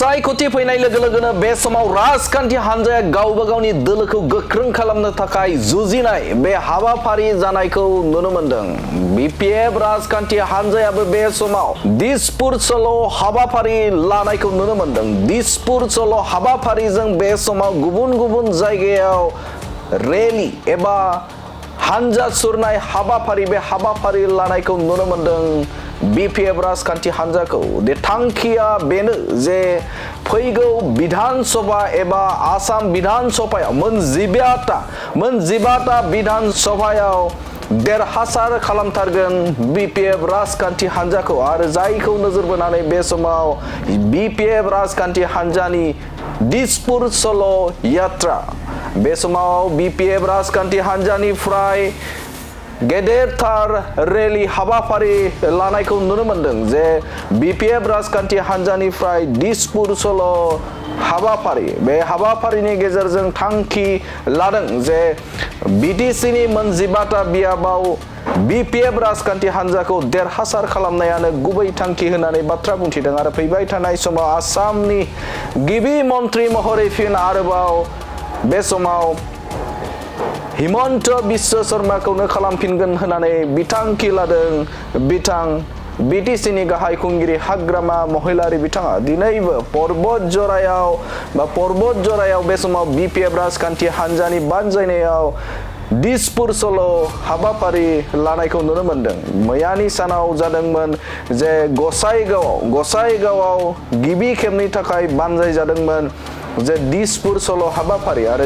सायख'थि फैनाय लोगो लोगोनो बे समाव राजखान्थि हान्जाया गावबा गावनि दोलोखौ गोख्रों खालामनो थाखाय जुजिनाय बे हाबाफारि जानायखौ नुनो मोनदों। बिपिएफ राजखान्थि हान्जायाबो बे समाव दिसपुर चलो हाबाफारि लानायखौ नुनो मोनदों। दिसपुर चलो हाबाफारिजों बे समाव गुबुन गुबुन जायगायाव रेली एबा हान्जा सुरनाय हाबाफारि बे हाबाफारि लानायखौ नुनो मोनदों। बिपिएफ राजखान्थि हान्जाखौ थांखिया बेनो जे फैगौ विधान सभा एबा आसाम विधान सभायाव मोन जिबाता विधान सभायाव देरहासार खालामथारगोन बिपिएफ राजखान्थि हान्जाखौ आरो जायखौ नोजोर बोनानै बे समाव बिपिएफ राजखान्थि हान्जानि दिसपुर चलो यात्रा बे समाव बिपिएफ राजखान्थि हान्जानिफ्राय गेदेरथार रेली हाबाफारि लानायखौ नुनो मोनदों जे बिपिएफ राजखान्थि हान्जानिफ्राय दिसपुर चलो हाबाफारि बे हाबाफारिनि गेजेरजों थांखि लादों जे बिटिसिनि मोनजिबाता बियाबाव बिपिएफ राजखान्थि हान्जाखौ देरहासार खालामनायानो गुबै थांखि होननानै बाथ्रा बुंथिदों आरो फैबाय थानाय समाव आसामनि गिबि मन्त्रि महरै फिन आरोबाव बे समाव हिमन्त बिश्व शर्माखौनो खालामफिनगोन होननानै बिथांखि लादों बिटिसिनि गाहाय खुंगिरि हाग्रामा महिलारि बिथाङा दिनैबो पर्बत जरायाव बे समाव बिपिएफ राजखान्थि हान्जानि बानजायनायाव दिसपुर चलो हाबाफारि लानायखौ नुनो मोनदों। मैयानि सानाव जादोंमोन जे गसाइगावआव गिबि खेबनि थाखाय बानजाय जादोंमोन जे दिसपुर चलो हाबाफारि आरो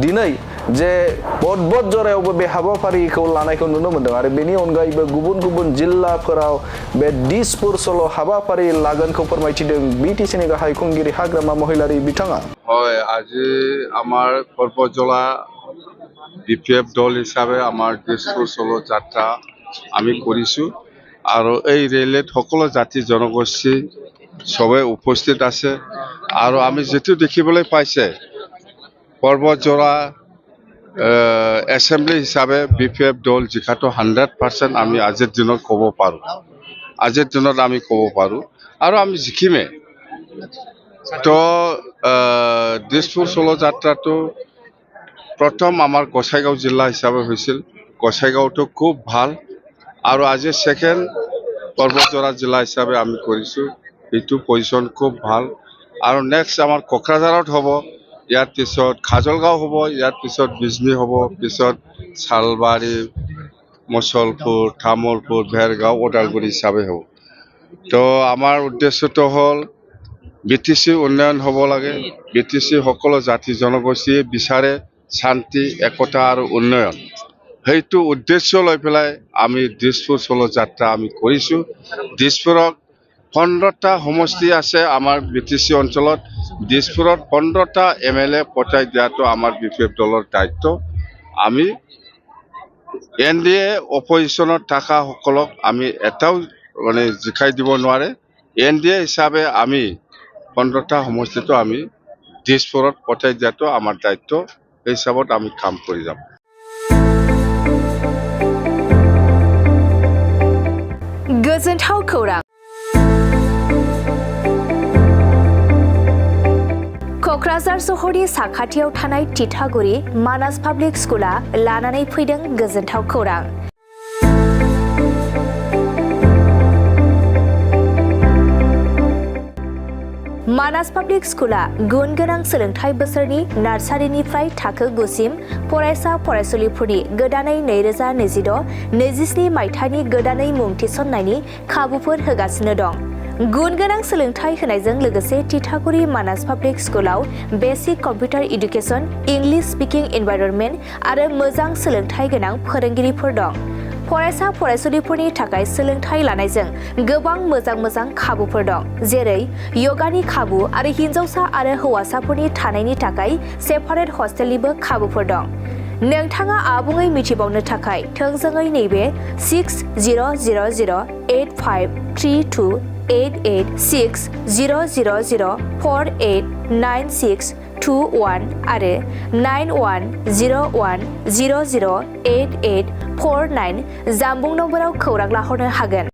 दिनै जे पर्बत जरायावबो बे हाबाफारिखौ लानायखौ नुनो मोनदों आरो बेनि अनगायैबो गुबुन गुबुन जिल्लाफोराव बे दिसपुर चलो हाबाफारि लागोनखौ फोरमायथिदों बिटिसिनि गाहाय खुंगिरि हाग्रामा महिलारि बिथाङा। হয় আজি আমার পর্বতজলা বিপিএফ দল হিসাবে আমার দিসপুর চলো যাত্রা আমি করিছো আর এই রেলত সকলো জাতি জনগোষ্ঠী সবে উপস্থিত আছে আৰু আমি যেটো দেখিবলৈ পাইছে পর্বতজলা এসেম্বলি হিসাবে বিপিএফ দল জিকাটো 100% আমি আজিৰ দিনত ক'ব পাৰো আৰু আমি জিকিমে তো দিসপুর চলো যাত্ৰাটো প্ৰথম আমাৰ গোসাইগাঁও জিলা হিসাবে হৈছিল। গোসাইগাঁওটো খুব ভাল আৰু আজি সেকেন্ড পর্বতজলা জিলা হিসাবে আমি কৰিছো এইটো পজিশন খুব ভাল আৰু নেক্সট আমাৰ কোকৰাঝাৰত হ'ব ইয়াৰ পিছত খাজলগাঁও হ'ব ইয়াৰ পিছত বিজনী হ'ব পিছত চালবাৰী মছলপুৰ তামোলপুৰ ভেৰগাঁও ওদালগুৰি হিসাবে হ'ব। তো আমাৰ উদ্দেশ্যটো হ'ল বিটিসি উন্নয়ন হ'ব লাগে। বিটিসি সকলো জাতি জনগোষ্ঠীয়ে বিচাৰে শান্তি একতা আৰু উন্নয়ন সেইটো উদ্দেশ্য লৈ পেলাই আমি দিসপুর চলো যাত্ৰা আমি কৰিছো। দিসপুৰত 15টা সমষ্টি আছে আমাৰ বিটিসি অঞ্চলত। দিসপুৰত 15টা এমএলএ পঠাই দিয়াটো আমাৰ বিপিএফ দলৰ দায়িত্ব। আমি এনডিএ অপজিশনত থকা সকলক আমি এটাও জিকাই দিব নোৱাৰে। এনডিএ হিসাবে আমি 15টা সমষ্টিটো আমি দিসপুৰত পঠাই দিয়াটো আমাৰ দায়িত্ব। এই হিসাবত আমি কাম কৰি যাম। गोजोनथाव खौरां क'क्राझार सहरनि साखाथियाव थानाय तितागुरि मानास पाब्लिक स्कुला लानानै फैदों गोजोनथाव खौरां। मानास पाब्लिक स्कुला गुन गोनां सोलोंथाइ बोसोरनि नार्सारिनिफ्राय थाखो 9 सिम फरायसा फरायसुलिफोरनि गोदानै 2026-27 मायथाइनि गोदानै मुं थिसननायनि खाबुफोर होगासिनो दं। गुन गोनां सोलोंथाइ होनायजों लोगोसे तितागुरि मानास पाब्लिक स्कुलाव basic computer education, English speaking environment आरो मोजां सोलोंथाइ गोनां फोरोंगिरिफोर दं। फरायसा फरायसुलिफोरनि थाखाय सोलोंथाइ लानायजों गोबां मोजां खाबुफोर दं जेरै योगानि खाबु आरो हिन्जावसा आरो हौवासाफोरनि थानायनि थाखाय सेपारेट हस्टेलनिबो खाबुफोर दं। नोंथाङा आबुङै मिथिबावनो थाखाय थोंजोङै नैबे 60008328686000489621 आरो 9101008849 जानबुं नम्बराव खौरां लाहरनो हागोन।